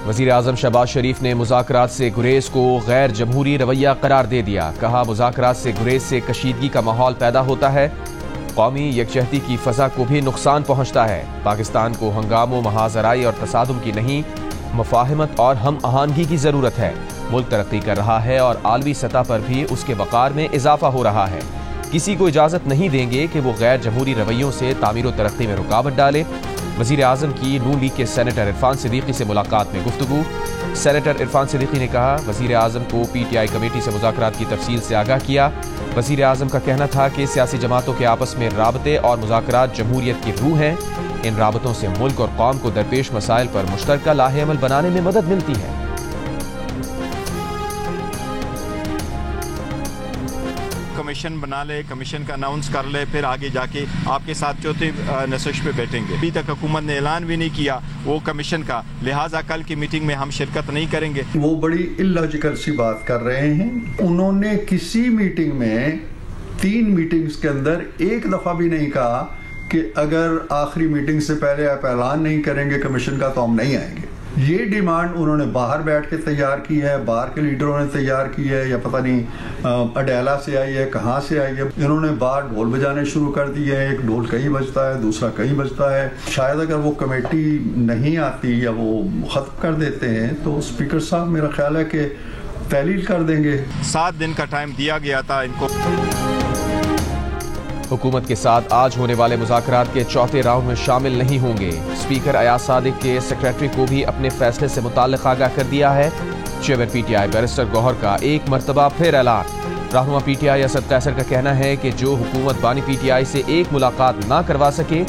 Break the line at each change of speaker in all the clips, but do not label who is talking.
वज़ीर आज़म शहबाज शरीफ ने मुज़ाकरात से गुरेज को गैर जमहूरी रवैया करार दे दिया। कहा, मुज़ाकरात से गुरेज से कशीदगी का माहौल पैदा होता है, कौमी यकजहती की फ़ज़ा को भी नुकसान पहुँचता है। पाकिस्तान को हंगामों, महाजराई और तसादुम की नहीं, मुफाहमत और हम आहंगी की ज़रूरत है। मुल्क तरक्की कर रहा है और आलमी सतह पर भी उसके वक़ार में इजाफा हो रहा है। किसी को इजाज़त नहीं देंगे कि वो गैर जमहूरी रवैयों से तामीर व तरक्की में रुकावट डाले। वज़ीर आज़म की नून लीग के सेनेटर इरफान सिद्दीकी से मुलाकात में गुफ्तगू। सेनेटर इरफान सिद्दीकी ने कहा, वज़ीर आज़म को PTI कमेटी से मुज़ाकरात की तफसील से आगाह किया। वज़ीर आज़म का कहना था कि सियासी जमातों के आपस में राबते और मुज़ाकरात जमहूरियत की रूह हैं। इन राबतों से मुल्क और कौम को दरपेश मसाइल पर मुश्तरका लाहे अमल बनाने में मदद मिलती है।
कमीशन बना ले, कमीशन का अनाउंस कर ले, फिर आगे जाके आपके साथ चौथी नशिश पे बैठेंगे। अभी तक हुकूमत ने ऐलान भी नहीं किया वो कमीशन का, लिहाजा कल की मीटिंग में हम शिरकत नहीं करेंगे।
वो बड़ी इलॉजिकल सी बात कर रहे हैं। उन्होंने किसी मीटिंग में 3 मीटिंग्स के अंदर एक दफा भी नहीं कहा कि अगर आखिरी मीटिंग से पहले आप ऐलान नहीं करेंगे कमीशन का तो हम नहीं आएंगे। ये डिमांड उन्होंने बाहर बैठ के तैयार की है, बाहर के लीडरों ने तैयार की है, या पता नहीं अडेला से आई है, कहाँ से आई है। इन्होंने बाहर ढोल बजाने शुरू कर दिए हैं। एक ढोल कहीं बजता है, दूसरा कहीं बजता है। शायद अगर वो कमेटी नहीं आती या वो खत्म कर देते हैं तो स्पीकर साहब मेरा ख्याल है कि तहलील कर देंगे।
7 दिन का टाइम दिया गया था इनको।
हुकूमत के साथ आज होने वाले मुज़ाकरात के चौथे राउंड में शामिल नहीं होंगे। स्पीकर अयाज सादिक के सेक्रेटरी को भी अपने फैसले से मुताल्लिक़ आगाह कर दिया है। चेयरमैन PTI बैरिस्टर गौहर का एक मरतबा फिर ऐलान। रहनुमा PTI असद कैसर का कहना है कि जो हुकूमत बानी PTI से एक मुलाकात ना करवा सके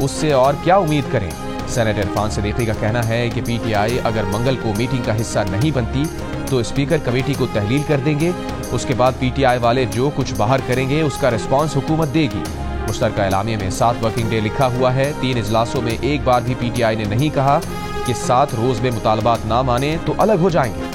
उससे और क्या उम्मीद करें। सेनेटर इरफान सिद्दीकी का कहना है कि PTI अगर मंगल को मीटिंग का हिस्सा नहीं बनती तो स्पीकर कमेटी को तहलील कर देंगे। उसके बाद PTI वाले जो कुछ बाहर करेंगे उसका रिस्पांस हुकूमत देगी। मुश्तरका एलामिया में 7 वर्किंग डे लिखा हुआ है। 3 इजलासों में एक बार भी PTI ने नहीं कहा कि 7 रोज में मुतालबात ना माने तो अलग हो जाएंगे।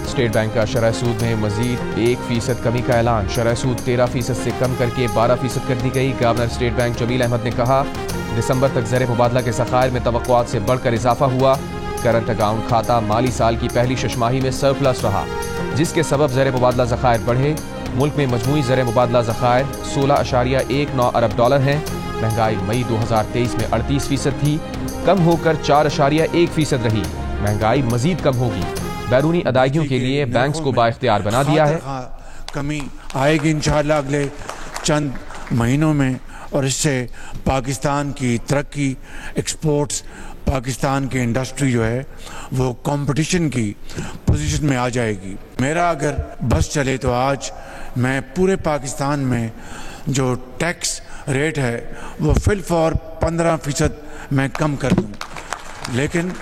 स्टेट बैंक का शरह सूद में मजीद 1% कमी का ऐलान। शरह सूद 13% से कम करके 12% कर दी गई। Governor state bank Jamil Ahmed ने कहा, दिसंबर तक ज़र मुबादला के ज़खायर में तवक्कुआत से बढ़कर इजाफा हुआ। करंट अकाउंट खाता माली साल की पहली शशमाही में सरप्लस रहा, जिसके सबब ज़र मुबादला ज़खायर बढ़े। मुल्क में मजमूई ज़र मुबादला ज़खायर 16.19 अरब डॉलर हैं। महंगाई मई 2023 में 38% थी, कम होकर 4.1% रही। महंगाई मजीद कम होगी। बैरूनी अदायगियों के लिए बैंक्स को बाइख्तियार बना दिया है।
कमी आएगी इंशाअल्लाह अगले चंद महीनों में, और इससे पाकिस्तान की तरक्की, एक्सपोर्ट्स, पाकिस्तान की इंडस्ट्री जो है वो कंपटीशन की पोजीशन में आ जाएगी। मेरा अगर बस चले तो आज मैं पूरे पाकिस्तान में जो टैक्स रेट है वो फिल फॉर 15% मैं कम कर दूँ। लेकिन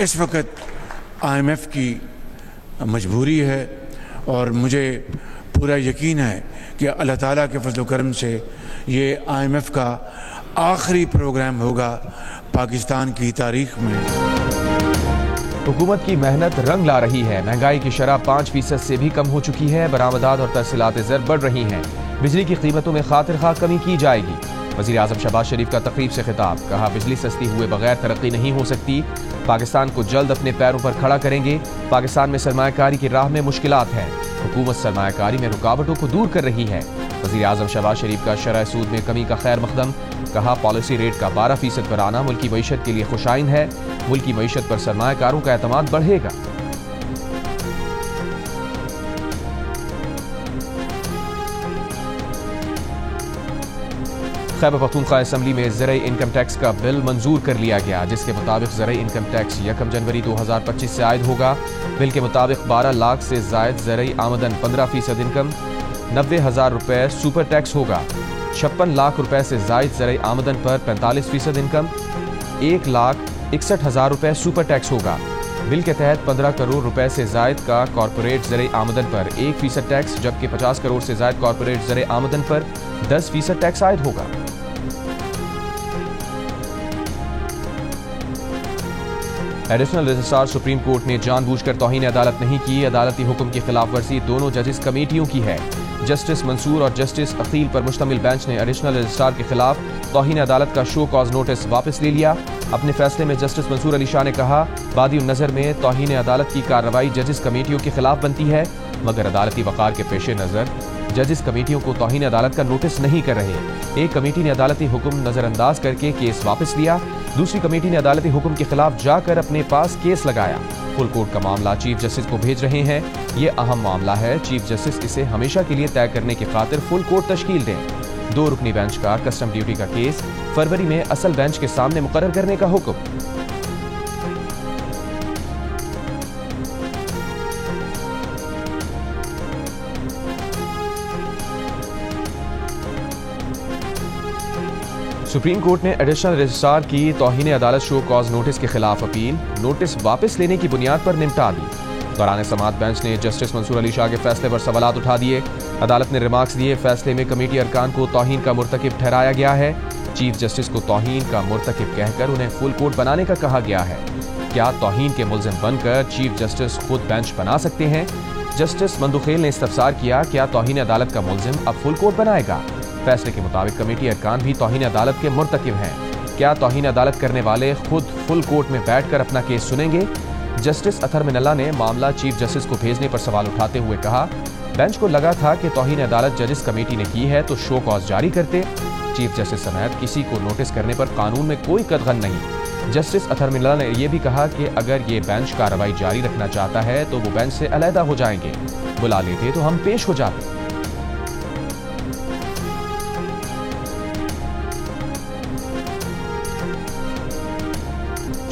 इस वक्त IMF की मजबूरी है और मुझे पूरा यकीन है कि अल्लाह ताला के फजल करम से ये IMF का आखिरी प्रोग्राम होगा पाकिस्तान की तारीख में।
हुकूमत की मेहनत रंग ला रही है। महंगाई की शरह 5% से भी कम हो चुकी है। बरामदात और तरसीलात ज़र बढ़ रही हैं। बिजली की कीमतों में खातिर खा कमी की जाएगी। वज़ीर आज़म शहबाज शरीफ का तकरीब से खिताब। कहा, बिजली सस्ती हुए बगैर तरक्की नहीं हो सकती। पाकिस्तान को जल्द अपने पैरों पर खड़ा करेंगे। पाकिस्तान में सरमायाकारी की राह में मुश्किलात हैं। हुकूमत सरमायाकारी में रुकावटों को दूर कर रही है। वज़ीर आज़म शहबाज शरीफ का शरह सूद में कमी का खैर मकदम। कहा, पॉलिसी रेट का 12% पर आना मुल्क की मईशत के लिए खुशाइन है। मुल्क की मईशत पर सरमायाकारों का एतमाद बढ़ेगा। खैबर पख्तूनख्वा असम्बली में ज़राई इनकम टैक्स का बिल मंजूर कर लिया गया, जिसके मुताबिक ज़राई इनकम टैक्स 1 जनवरी 2025 से आयद होगा। बिल के मुताबिक 12 लाख से जायद ज़राई आमदन 15% इनकम, 90,000 रुपये सुपर टैक्स होगा। 56 लाख रुपए से जायद ज़राई आमदन पर 45% इनकम, 1,61,000 रुपये सुपर टैक्स होगा। बिल के तहत 15 करोड़ रुपए से जायद का कॉरपोरेट ज़राई आमदन पर 1% टैक्स, जबकि 50 करोड़ से जायद कॉरपोरेट ज़राई आमदन पर 10% टैक्स आयद होगा। एडिशनल रजिस्ट्रार सुप्रीम कोर्ट ने जानबूझकर तौहीन अदालत नहीं की, अदालती हुक्म की खिलाफ वर्जी दोनों जजेस कमेटियों की है। जस्टिस मंसूर और जस्टिस अकील पर मुश्तमिल बेंच ने एडिशनल रजिस्ट्रार के खिलाफ तौहीन अदालत का शो कॉज नोटिस वापस ले लिया। अपने फैसले में जस्टिस मंसूर अली शाह ने कहा, बादी नज़र में तौहीन अदालत की कार्रवाई जजेस कमेटियों के खिलाफ बनती है, मगर अदालती वक़ार के पेश नज़र जजेस कमेटियों को तौहीन अदालत का नोटिस नहीं कर रहे। एक कमेटी ने अदालती हुक्म नजरअंदाज करके केस वापस लिया, दूसरी कमेटी ने अदालती हुक्म के खिलाफ जाकर अपने पास केस लगाया। फुल कोर्ट का मामला चीफ जस्टिस को भेज रहे हैं। ये अहम मामला है, चीफ जस्टिस इसे हमेशा के लिए तय करने की खातिर फुल कोर्ट तश्कील दें। 2 रुकनी बेंच का कस्टम ड्यूटी का केस फरवरी में असल बेंच के सामने मुकर्रर करने का हुक्म। सुप्रीम कोर्ट ने एडिशनल रजिस्ट्रार की तौहीन अदालत शो कॉज नोटिस के खिलाफ अपील नोटिस वापस लेने की बुनियाद पर निपटा दी। दौरान समाअत बेंच ने जस्टिस मंसूर अली शाह के फैसले पर सवालात उठा दिए। अदालत ने रिमार्क्स दिए, फैसले में कमेटी अरकान को तौहीन का मुर्तकिब ठहराया गया है। चीफ जस्टिस को तौहीन का मुर्तकिब कहकर उन्हें फुल कोर्ट बनाने का कहा गया है। क्या तौहीन के मुल्जिम बनकर चीफ जस्टिस खुद बेंच बना सकते हैं? जस्टिस मंदुखेल ने इस्तफसार किया, क्या तौहीन अदालत का मुल्जिम अब फुल कोर्ट बनाएगा? फैसले के मुताबिक कमेटी अरकान भी तौहीन अदालत के मुर्तकिब हैं। क्या तौहीन अदालत करने वाले खुद फुल कोर्ट में बैठकर अपना केस सुनेंगे? जस्टिस अतहर मिनल्ला ने मामला चीफ जस्टिस को भेजने पर सवाल उठाते हुए कहा, बेंच को लगा था कि तौहीन अदालत जजेस कमेटी ने की है तो शो कॉज जारी करते। चीफ जस्टिस समेत किसी को नोटिस करने पर कानून में कोई कदगन नहीं। जस्टिस अतहर मिनल्ला ने यह भी कहा कि अगर ये बेंच कार्रवाई जारी रखना चाहता है तो वो बेंच से अलहदा हो जाएंगे, बुला लेते तो हम पेश हो जाते।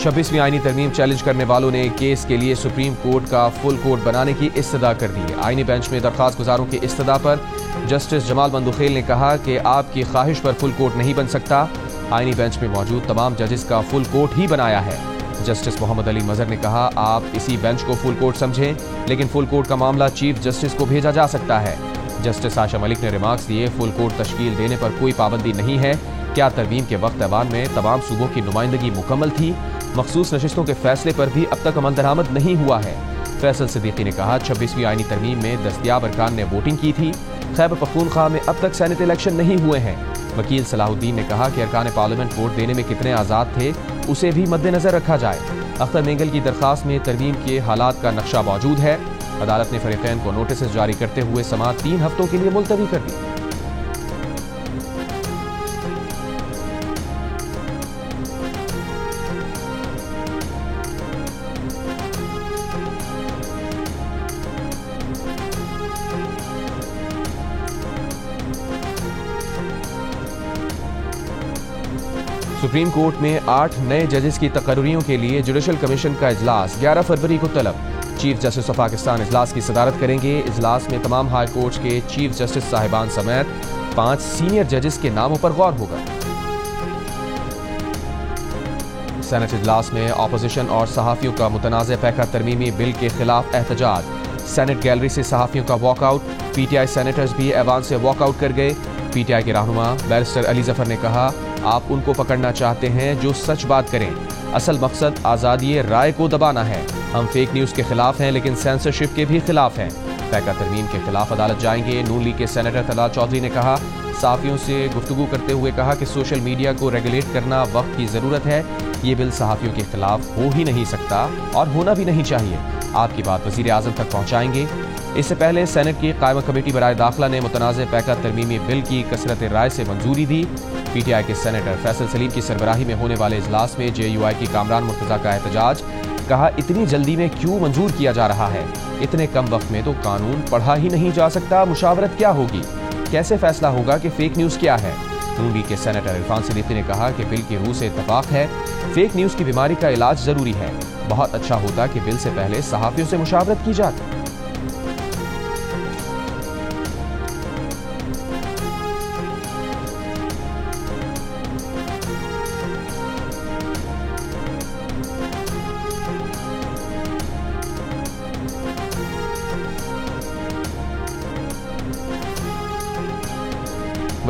26वीं आईनी तरमीम चैलेंज करने वालों ने केस के लिए सुप्रीम कोर्ट का फुल कोर्ट बनाने की इस्तदा कर दी। आईनी बेंच में दरख्वास्त गुजारों की इस्तदा पर जस्टिस जमाल मंदुखेल ने कहा कि आपकी ख्वाहिश पर फुल कोर्ट नहीं बन सकता। आईनी बेंच में मौजूद तमाम जजेस का फुल कोर्ट ही बनाया है। जस्टिस मोहम्मद अली मजहर ने कहा, आप इसी बेंच को फुल कोर्ट समझें, लेकिन फुल कोर्ट का मामला चीफ जस्टिस को भेजा जा सकता है। जस्टिस आशा मलिक ने रिमार्क्स दिए, फुल कोर्ट तश्कील देने पर कोई पाबंदी नहीं है। क्या तरमीम के वक्त ऐवान में तमाम सूबों की नुमाइंदगी मुकम्मल थी? मखसूस नशिस्तों के फैसले पर भी अब तक अमल दरामद नहीं हुआ है। फैसल सिद्दीकी ने कहा, 26वीं आईनी तरमीम में दस्तयाब अरकान ने वोटिंग की थी। खैबर पख्तूनख्वा में अब तक सेनेट इलेक्शन नहीं हुए हैं। वकील सलाहुद्दीन ने कहा कि अरकान पार्लियामेंट वोट देने में कितने आज़ाद थे उसे भी मद्देनजर रखा जाए। अख्तर मेंगल की दरख्वास्त में तरमीम के हालात का नक्शा मौजूद है। अदालत ने फरीकैन को नोटिस जारी करते हुए समाअत 3 हफ्तों के लिए मुलतवी कर दी। सुप्रीम कोर्ट में 8 नए जजेस की तकर्रियों के लिए जुडिशल कमीशन का इजलास 11 फरवरी को तलब। चीफ जस्टिस ऑफ पाकिस्तान इजलास की सदारत करेंगे। इजलास में तमाम हाई कोर्ट्स के चीफ जस्टिस साहिबान समेत 5 सीनियर जजेस के नामों पर गौर होगा। सेनेट इजलास में अपोजिशन और सहाफियों का मुतनाज़ पैका तरमीमी बिल के खिलाफ एहतजाज। सेनेट गैलरी से सहाफियों का वॉकआउट। पीटीआई सेनेटर्स भी ऐवान से वॉकआउट कर गए। पीटीआई के रहनुमा बैरिस्टर अली जफर ने कहा, आप उनको पकड़ना चाहते हैं जो सच बात करें। असल मकसद आज़ादी राय को दबाना है। हम फेक न्यूज़ के खिलाफ हैं लेकिन सेंसरशिप के भी खिलाफ हैं। पैका तरमीम के खिलाफ अदालत जाएंगे। नून लीग के सेनेटर तलाल चौधरी ने कहा, सहाफियों से गुफ्तगू करते हुए कहा कि सोशल मीडिया को रेगुलेट करना वक्त की ज़रूरत है। ये बिल सहाफियों के खिलाफ हो ही नहीं सकता और होना भी नहीं चाहिए। आपकी बात वज़ीर आज़म तक पहुँचाएंगे। इससे पहले सेनेट की कायमा कमेटी बराए दाखिला ने मुतनाज़ पैका तरमीमी बिल की कसरत राय से मंजूरी दी। पीटीआई के सेनेटर फैसल सलीम की सरबराही में होने वाले इजलास में जेयूआई की कामरान मुर्तज़ा का एहतजाज। कहा, इतनी जल्दी में क्यों मंजूर किया जा रहा है? इतने कम वक्त में तो कानून पढ़ा ही नहीं जा सकता। मुशावरत क्या होगी? कैसे फैसला होगा कि फेक न्यूज़ क्या है? नून लीग के सेनेटर इरफान सिद्दीकी ने कहा कि बिल की रूह से इत्तफाक है। फेक न्यूज़ की बीमारी का इलाज जरूरी है। बहुत अच्छा होता कि बिल से पहले सहाफियों से मुशावरत की जाती।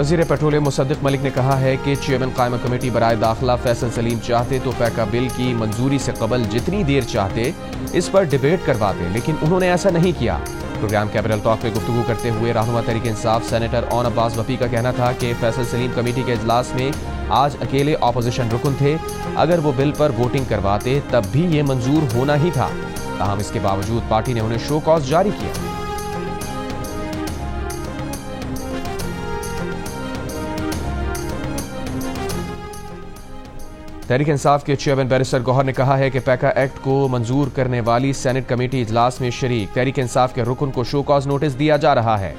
वज़ीर पेट्रोलियम मुसद्दिक मलिक ने कहा है कि चेयरमैन कायमा कमेटी बराए दाखिला फैसल सलीम चाहते तो पैका बिल की मंजूरी से कबल जितनी देर चाहते इस पर डिबेट करवाते, लेकिन उन्होंने ऐसा नहीं किया। प्रोग्राम कैपिटल टॉक में गुफ्तगू करते हुए रहनुमा तहरीक इंसाफ सेनेटर ओन अब्बास वफी का कहना था कि फैसल सलीम कमेटी के इजलास में आज अकेले ऑपोजिशन रुकन थे। अगर वो बिल पर वोटिंग करवाते तब भी ये मंजूर होना ही था। ताहम इसके बावजूद पार्टी ने उन्हें शो कॉज जारी किया। तहरीक इंसाफ के चेयरमैन बैरिस्टर गौहर ने कहा है कि पैका एक्ट को मंजूर करने वाली सेनेट कमेटी इजलास में शरीक तहरीक इंसाफ के रुकन को शो कॉज नोटिस दिया जा रहा है।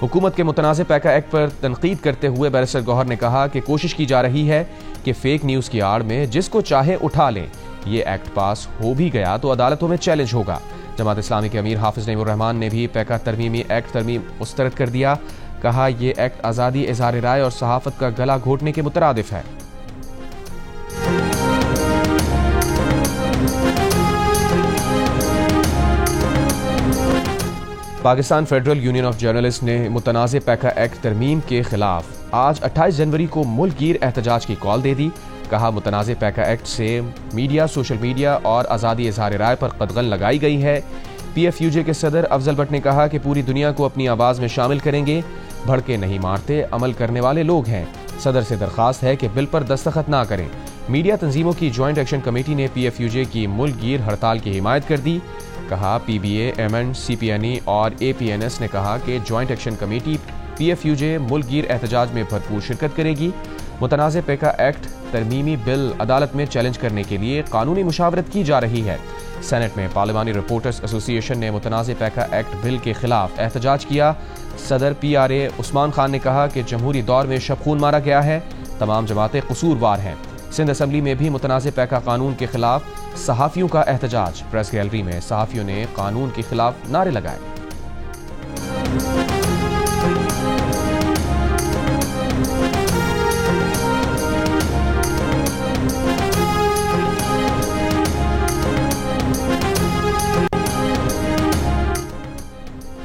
हुकूमत के मुतनाज़ पैका एक्ट पर तनकीद करते हुए बैरिस्टर गौहर ने कहा कि कोशिश की जा रही है कि फेक न्यूज़ की आड़ में जिसको चाहे उठा लें। ये एक्ट पास हो भी गया तो अदालतों में चैलेंज होगा। जमात इस्लामी के अमीर हाफिज नईमुर रहमान ने भी पैका तरमीमी एक्ट तरमीम मुस्तरद कर दिया। कहा यह एक्ट आज़ादी इज़हार राय और सहाफ़त का गला घोटने के मुतरादिफ है। Pakistan federal union of journalist ने मुतनाज़े पैका एक्ट तरमीम के खिलाफ आज 28 जनवरी को मुल्कगीर एहतजाज की कॉल दे दी। कहा मुतनाज़े पैका एक्ट से मीडिया, सोशल मीडिया और आज़ादी इज़हार राय पर कदगन लगाई गई है। PFUJ के सदर अफजल भट्ट ने कहा कि पूरी दुनिया को अपनी आवाज़ में शामिल करेंगे। भड़के नहीं मारते, अमल करने वाले लोग हैं। सदर से दरख्वास्त है कि बिल पर दस्तखत ना करें। मीडिया तंजीमों की जॉइंट एक्शन कमेटी ने PFUJ की मुल्कगीर हड़ताल की हिमायत कर दी। कहा PBA, MN, CPNE और APNS ने कहा कि जॉइंट एक्शन कमेटी PFUJ मुल्कगीर एहतजाज में भरपूर शिरकत करेगी। मुतनाज़े पैका एक्ट तरमीमी बिल अदालत में चैलेंज करने के लिए कानूनी मुशावरत की जा रही है। सेनेट में पार्लिमानी रिपोर्टर्स एसोसिएशन ने मुतनाज़े पैका एक्ट बिल के खिलाफ एहतजाज किया। सदर PRA उस्मान खान ने कहा कि जमहूरी दौर में शब खून मारा गया है, तमाम जमातें कसूरवार हैं। सिंध असम्बली में भी मुतनाज़े पैका कानून के खिलाफ सहाफ़ियों का एहतजाज। प्रेस गैलरी में सहाफ़ियों ने कानून के खिलाफ नारे लगाए।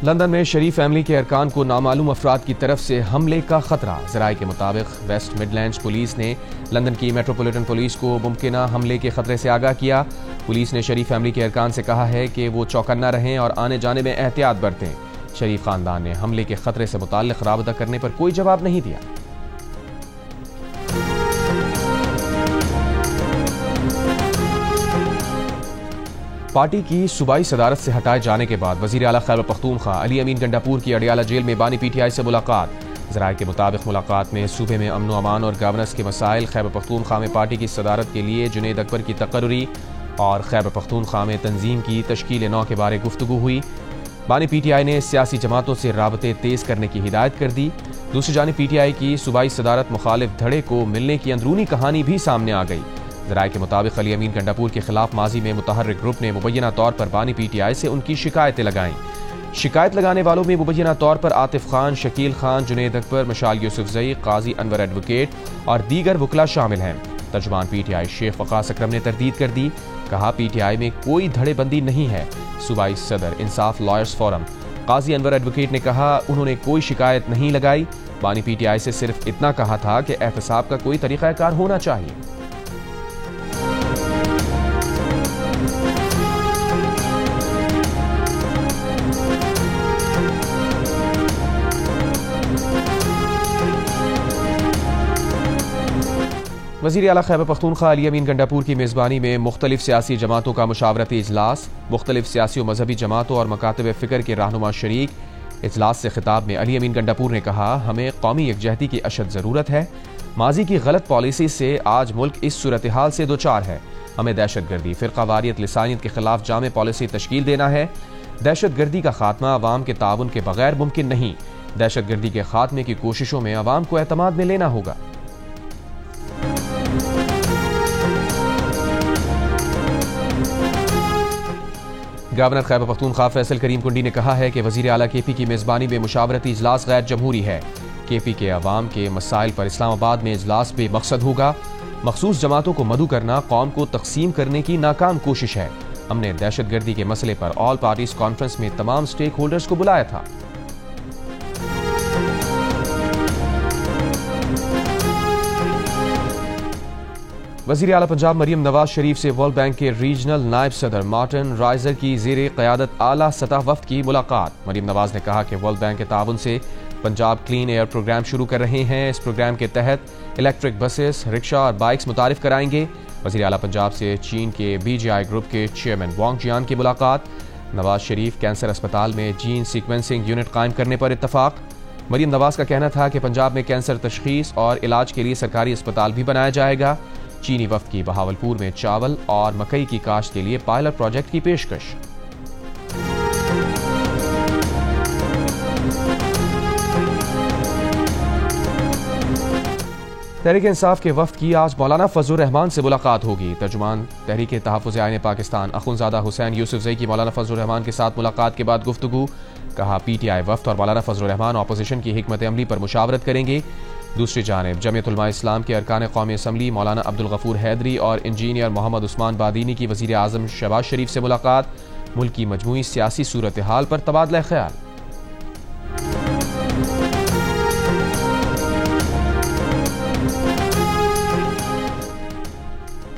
लंदन में शरीफ फैमिली के अरकान को नामालूम अफराद की तरफ से हमले का खतरा। ज़राए के मुताबिक वेस्ट मिडलैंड्स पुलिस ने लंदन की मेट्रोपॉलिटन पुलिस को मुमकिना हमले के खतरे से आगाह किया। पुलिस ने शरीफ फैमिली के अरकान से कहा है कि वो चौकन्ना रहें और आने जाने में एहतियात बरतें। शरीफ खानदान ने हमले के खतरे से मुताल्लिक राबता करने पर कोई जवाब नहीं दिया। पार्टी की सूबाई सदारत से हटाए जाने के बाद वजीर आला खैबर पख्तूनख्वा अली अमीन गंडापुर की अडियाला जेल में बानी PTI से मुलाकात। ज़राए के मुताबिक मुलाकात में सूबे में अमन अमान और गवर्नेंस के मसाइल, खैबर पख्तूनख्वा में पार्टी की सदारत के लिए जुनैद अकबर की तकर्री और खैबर पख्तूनख्वा में तंजीम की तश्कील नौ के बारे गुफ्तगू हुई। बानी PTI ने सियासी जमातों से राबते तेज़ करने की हिदायत कर दी। दूसरी जानिब PTI की सूबाई सदारत मुखालिफ धड़े को मिलने की अंदरूनी कहानी भी सामने आ गई। ज़राए के मुताबिक अली अमीन गंडापुर के खिलाफ माजी में मुतहर्रिक ग्रुप ने मुबैना तौर पर बानी PTI से उनकी शिकायतें लगाईं। शिकायत लगाने वालों में मुबैना तौर पर आतिफ खान, शकील खान, जुनैद अकबर, मशाल यूसुफजई, काजी अनवर एडवोकेट और दीगर वकला शामिल हैं। तर्जुमान PTI शेख वकास अकरम ने तरदीद कर दी। कहा PTI में कोई धड़ेबंदी नहीं है। सूबाई सदर इंसाफ लॉयर्स फोरम काजी अनवर एडवोकेट ने कहा उन्होंने कोई शिकायत नहीं लगाई। बानी PTI से सिर्फ इतना कहा था कि एहतसाब का कोई तरीक़ाकार होना चाहिए। वज़ीर आला खैबर पख्तूनख्वा अली अमीन गंडापुर की मेज़बानी में मुख्तलिफ सियासी जमातों का मुशावरती इजलास। मुख्तलिफ सियासी और मजहबी जमातों और मकातब फ़िक्र के रहनुमा शरीक। इजलास से खिताब में अली अमीन गंडापुर ने कहा हमें कौमी यकजहती की अशद ज़रूरत है। माजी की गलत पॉलिसी से आज मुल्क इस सूरत हाल से दो चार है। हमें दहशतगर्दी, फ़िरक़ावारियत, लिसानियत के खिलाफ जामे पॉलिसी तश्कील देना है। दहशतगर्दी का खात्मा अवाम के ताउन के बगैर मुमकिन नहीं। दहशतगर्दी के खात्मे की कोशिशों में अवाम को एतमाद में लेना होगा। गवर्नर खैबर पख्तूनख्वा फैसल करीम कुंडी ने कहा है कि वज़ीर आला KP की मेज़बानी में मुशावरती इजलास गैर जमहूरी है। KP के अवाम के मसाइल पर इस्लामाबाद में इजलास बेमकसद होगा। मखसूस जमातों को मदऊ करना कौम को तकसीम करने की नाकाम कोशिश है। हमने दहशतगर्दी के मसले पर ऑल पार्टीज कॉन्फ्रेंस में तमाम स्टेक होल्डर्स को बुलाया था। वज़ीर आला पंजाब मरियम नवाज शरीफ से वर्ल्ड बैंक के रीजनल नायब सदर मार्टिन राइजर की ज़ेरे क़यादत आला सतह वफ़द की मुलाकात। मरियम नवाज ने कहा कि वर्ल्ड बैंक के ताउन से पंजाब क्लीन एयर प्रोग्राम शुरू कर रहे हैं। इस प्रोग्राम के तहत इलेक्ट्रिक बसेस, रिक्शा और बाइक्स मुतारिफ कराएंगे। वज़ीर आला पंजाब से चीन के BGI ग्रुप के चेयरमैन वांग जियान की मुलाकात। नवाज शरीफ कैंसर अस्पताल में जीन सीक्वेंसिंग यूनिट कायम करने पर इत्तफाक। मरियम नवाज का कहना था कि पंजाब में कैंसर तशखीस और इलाज के लिए सरकारी अस्पताल भी बनाया जाएगा। चीनी वफ्द की बहावलपुर में चावल और मकई की काश्त के लिए पायलट प्रोजेक्ट की पेशकश। तहरीक इंसाफ के वफ्द की आज मौलाना फजलुर रहमान से मुलाकात होगी। तर्जुमान तहरीक तहफ़्फ़ुज़ आईन पाकिस्तान अख़ुंज़ादा हुसैन यूसुफ़ज़ई की मौलाना फजलुर रहमान के साथ मुलाकात के बाद गुफ्तगू। कहा PTI वफ्द और मौलाना फजलुर रहमान अपोजिशन की हिकमत अमली पर मुशावरत करेंगे। दूसरी जानिब जमीयत उलमा इस्लाम के अरकान कौमी असम्बली मौलाना अब्दुल गफूर हैदरी और इंजीनियर मोहम्मद उस्मान बादीनी की वज़ीर आज़म शहबाज शरीफ से मुलाकात। मुल्क की मजमूई सियासी सूरत हाल पर तबादला ख्याल।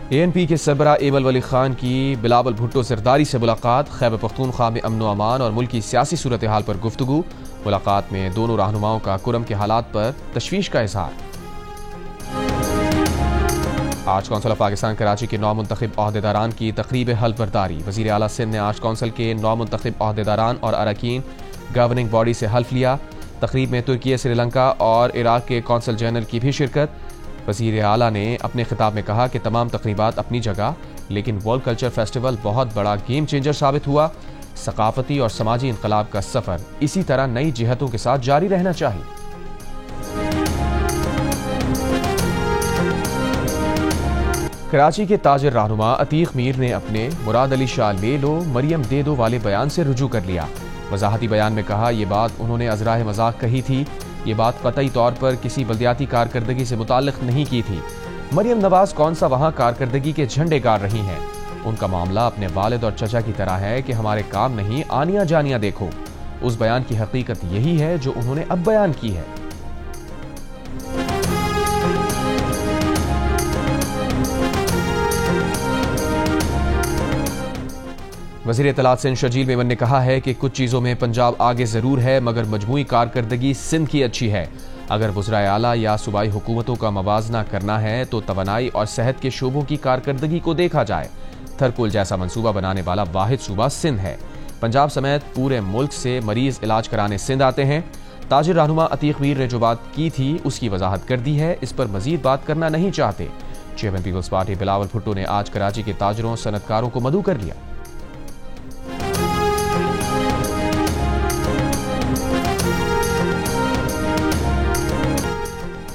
ANP के सरबरा एबल वली खान की बिलावल भुट्टो जरदारी से मुलाकात। खैबर पख्तूनख्वा में अमन व अमान और मुल्क की सियासी सूरत हाल पर गुफ्तगू। मुलाकात में दोनों रहनुमाओं का कुरम के हालात पर तशवीश का इजहार। आज कौंसिल ऑफ पाकिस्तान कराची के 9 मुंतखब अहदेदारान की तकरीब हल्फ बर्दारी। वज़ीर आला सिंध ने आज कौंसिल के 9 मुंतखब अहदेदारान और अरकान गवर्निंग बॉडी से हल्फ लिया। तकरीब में तुर्की, श्रीलंका और इराक के कौंसल जनरल की भी शिरकत। वज़ीर आला ने अपने खिताब में कहा कि तमाम तकरीबात अपनी जगह, लेकिन वर्ल्ड कल्चर फेस्टिवल बहुत बड़ा गेम चेंजर साबित हुआ। सकाफती और समाजी इनकलाब का सफर इसी तरह नई जिहतों के साथ जारी रहना चाहिए। कराची के ताजिर रहनुमा अतीक मीर ने अपने मुराद अली शाह ले लो मरियम दे दो वाले बयान से रुजू कर लिया। वजाहती बयान में कहा, यह बात उन्होंने अजराह मजाक कही थी। ये बात कतई तौर पर किसी बल्दियाती कारकर्दगी से मुताल्लिक नहीं की थी। मरियम नवाज कौन सा वहां कारकर्दगी के झंडे गाड़ रही हैं। उनका मामला अपने वालिद और चचा की तरह है कि हमारे काम नहीं, आनियां जानियां देखो। उस बयान की हकीकत यही है जो उन्होंने अब बयान की है। वज़ीर इत्तलात सिंध शजील मेमन ने कहा है कि कुछ चीज़ों में पंजाब आगे ज़रूर है, मगर मजमूई कारकर्दगी सिंध की अच्छी है। अगर वज़राए आला या सूबाई हुकूमतों का मवाजना करना है तो तवानाई और सेहत के शोबों की कारकर्दगी को देखा जाए। थरकुल जैसा मंसूबा बनाने वाला वाहिद सूबा सिंध है। पंजाब समेत पूरे मुल्क से मरीज इलाज कराने सिंध आते हैं। ताजिर रहनुमा अतीक मीर ने जो बात की थी उसकी वजाहत कर दी है, इस पर मजीद बात करना नहीं चाहते। चेयरमैन पीपल्स पार्टी बिलावल भुट्टो ने आज कराची के ताजरों सनतकारों को मदऊ कर लिया।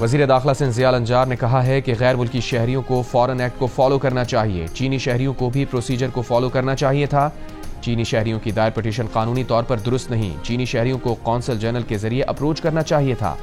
वज़ीर दाखिला सिंध ज़ियाल अंजार ने कहा है कि गैर मुल्की शहरियों को फॉरेन एक्ट को फॉलो करना चाहिए। चीनी शहरियों को भी प्रोसीजर को फॉलो करना चाहिए था। चीनी शहरियों की दायर पिटीशन कानूनी तौर पर दुरुस्त नहीं। चीनी शहरियों को कौंसल जनरल के जरिए अप्रोच करना चाहिए था।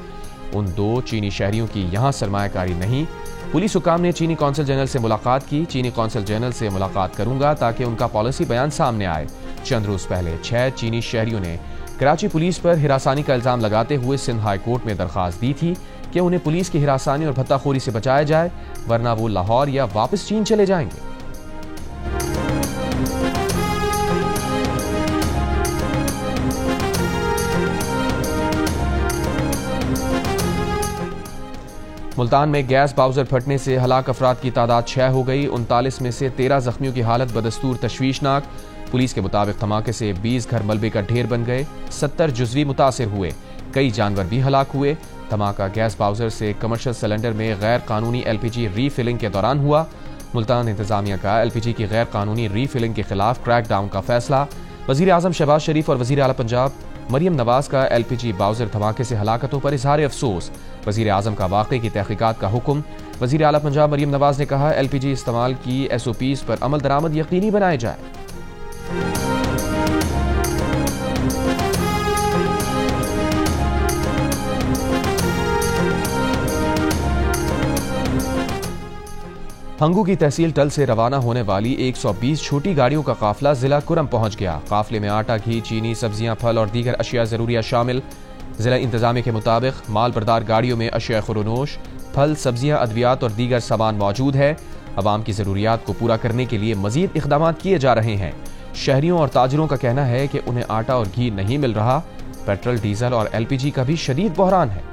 उन 2 चीनी शहरियों की यहाँ सरमायाकारी नहीं। पुलिस हुकाम ने चीनी कौंसल जनरल से मुलाकात की। चीनी कौंसल जनरल से मुलाकात करूंगा ताकि उनका पॉलिसी बयान सामने आए। चंद रोज पहले 6 चीनी शहरियों ने कराची पुलिस पर हिरासानी का इल्जाम लगाते हुए सिंध हाई कोर्ट में दरख्वास्त दी थी कि उन्हें पुलिस की हिरासानी और भत्ताखोरी से बचाया जाए, वरना वो लाहौर या वापस चीन चले जाएंगे। मुल्तान में गैस बाउजर फटने से हलाक अफराद की तादाद 6 हो गई। 39 में से 13 जख्मियों की हालत बदस्तूर तशवीशनाक। पुलिस के मुताबिक धमाके से 20 घर मलबे का ढेर बन गए, 70 जुज़वी मुतासिर हुए, कई जानवर भी हलाक हुए। धमाका गैस बाउजर से कमर्शियल सिलेंडर में गैर कानूनी LPG रीफिलिंग के दौरान हुआ। मुल्तान इंतजामिया का LPG की गैर कानूनी रीफिलिंग के खिलाफ क्रैकडाउन का फैसला। वज़ीर आज़म शहबाज शरीफ और वज़ीर आला पंजाब मरियम नवाज का LPG बाउजर धमाके से हलाकतों पर इजहार अफसोस। वज़ीर आज़म का वाक़े की तहक़ीक़ात का हुक्म। वज़ीर आला पंजाब मरियम नवाज ने कहा, LPG इस्तेमाल की SOPs पर अमल दरामद यकीनी बनाए जाए। हंगू की तहसील टल से रवाना होने वाली 120 छोटी गाड़ियों का काफिला जिला कुरम पहुंच गया। काफिले में आटा, घी, चीनी, सब्जियां, फल और दीगर अशिया जरूरिया शामिल। जिला इंतजामिया के मुताबिक माल बरदार गाड़ियों में अशिया खुरोनोश, फल, सब्जियां, अद्वियात और दीगर सामान मौजूद है। अवाम की ज़रूरियात को पूरा करने के लिए मजीद इक़दाम किए जा रहे हैं। शहरियों और ताजरों का कहना है कि उन्हें आटा और घी नहीं मिल रहा। पेट्रोल, डीजल और LPG का भी शदीद बहरान है।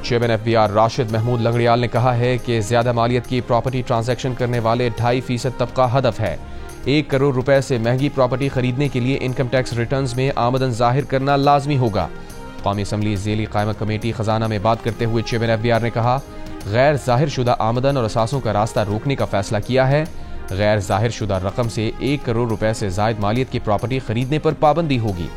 चेयरमैन FBR राशिद महमूद लंगड़ियाल ने कहा है कि ज्यादा मालियत की प्रॉपर्टी ट्रांजैक्शन करने वाले 2.5% तबका हदफ है। 1 करोड़ रुपए से महंगी प्रॉपर्टी खरीदने के लिए इनकम टैक्स रिटर्न्स में आमदन जाहिर करना लाजमी होगा। कौमी असम्बली ज़ेली क़ायमा कमेटी खजाना में बात करते हुए चेयरमैन FBR ने कहा, गैर जाहिर शुदा आमदन और असासों का रास्ता रोकने का फैसला किया है। गैर जाहिर शुदा रकम से 1 करोड़ रुपए से जायद मालियत की प्रॉपर्टी खरीदने पर पाबंदी होगी।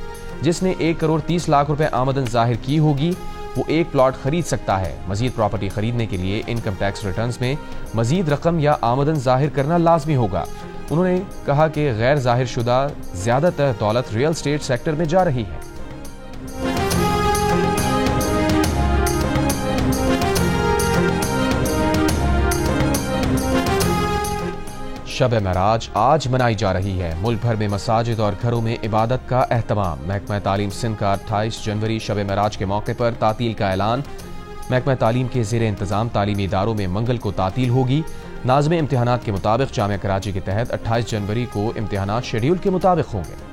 जिसने 1 करोड़ 30 लाख रुपए आमदन जाहिर की होगी वो एक प्लॉट खरीद सकता है। मजीद प्रॉपर्टी खरीदने के लिए इनकम टैक्स रिटर्न्स में मजीद रकम या आमदन जाहिर करना लाजमी होगा। उन्होंने कहा कि गैर जाहिर शुदा ज्यादातर दौलत रियल एस्टेट सेक्टर में जा रही है। शब महराज आज मनाई जा रही है। मुल्क भर में मसाजिद और घरों में इबादत का एहतमाम। महकमा तालीम सिंध का 28 जनवरी शब महराज के मौके पर तातील का ऐलान। महकमा तालीम के ज़ेरे इंतज़ाम तालीमी इदारों में मंगल को तातील होगी। नाज़िम इम्तिहानात के मुताबिक जामिया कराची के तहत 28 जनवरी को इम्तिहानात शेड्यूल के मुताबिक होंगे।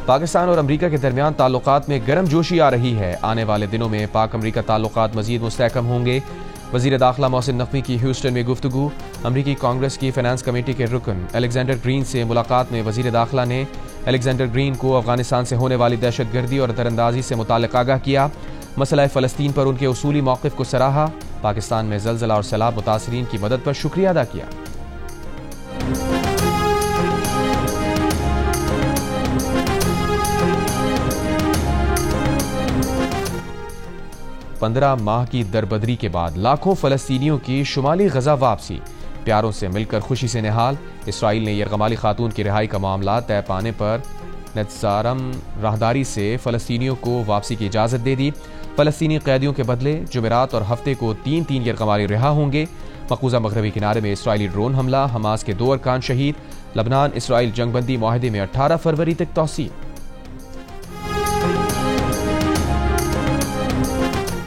पाकिस्तान और अमरीका के दरमियान ताल्लुकात में गर्म जोशी आ रही है। आने वाले दिनों में पाक अमरीका ताल्लुकात मजीद मुस्तहकम होंगे। वज़ीर दाखिला मोहसिन नकवी की ह्यूस्टन में गुफ्तगू। अमरीकी कांग्रेस की फाइनेंस कमेटी के रुकन अलेक्जेंडर ग्रीन से मुलाकात में वज़ीर दाखिला ने अलेक्जेंडर ग्रीन को अफगानिस्तान से होने वाली दहशतगर्दी और दरअंदाजी से मुताल्लिक़ आगाह किया। मसला फ़लस्तीन पर उनके उसूली मौक़िफ़ को सराहा। पाकिस्तान में ज़लज़ला और सैलाब मुतासिरीन की मदद पर शुक्रिया अदा किया। पंद्रह माह की दरबदरी के बाद लाखों फ़लस्तीनियों की शुमाली गजा वापसी। प्यारों से मिलकर खुशी से निहाल। इसराइल ने यरगमाली खातून की रिहाई का मामला तय पाने पर नज़ारम राहदारी से फ़लस्तीनियों को वापसी की इजाज़त दे दी। फ़लस्तीनी कैदियों के बदले जुमेरात और हफ्ते को 3-3 यरगमाली रिहा होंगे। मकबूजा मगरबी किनारे में इसराइली ड्रोन हमला। हमास के 2 अरकान शहीद। लबनान इसराइल जंगबंदी मुआहदे में 18 फरवरी तक तौसील।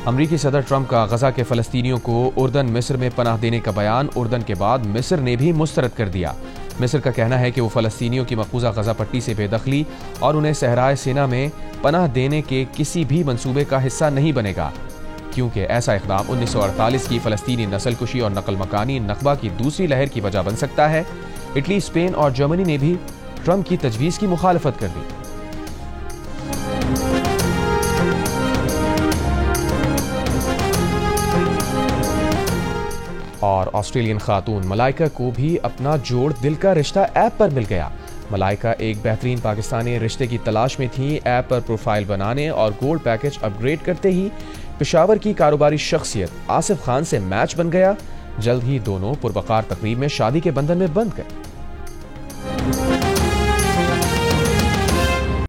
अमरीकी सदर ट्रंप का गजा के फ़लस्तीनियों को उर्दन मिस्र में पनाह देने का बयान उर्दन के बाद मिस्र ने भी मुस्तरद कर दिया। मिस्र का कहना है कि वो फ़लस्तीनियों की मकबूजा गजा पट्टी से बेदखली और उन्हें सहराए सिना में पनाह देने के किसी भी मंसूबे का हिस्सा नहीं बनेगा, क्योंकि ऐसा इक़दाम 1948 की फ़लस्तीनी नस्लकुशी और नकल मकानी नकबा की दूसरी लहर की वजह बन सकता है। इटली, स्पेन और जर्मनी ने भी ट्रंप की तजवीज़ की मुखालफत कर दी। और ऑस्ट्रेलियन खातून मलाइका को भी अपना जोड़ दिल का रिश्ता ऐप पर मिल गया। मलाइका एक बेहतरीन पाकिस्तानी रिश्ते की तलाश में थी। ऐप पर प्रोफाइल बनाने और गोल्ड पैकेज अपग्रेड करते ही पेशावर की कारोबारी शख्सियत आसिफ खान से मैच बन गया। जल्द ही दोनों पुरवकार तकरीब में शादी के बंधन में बंध गए।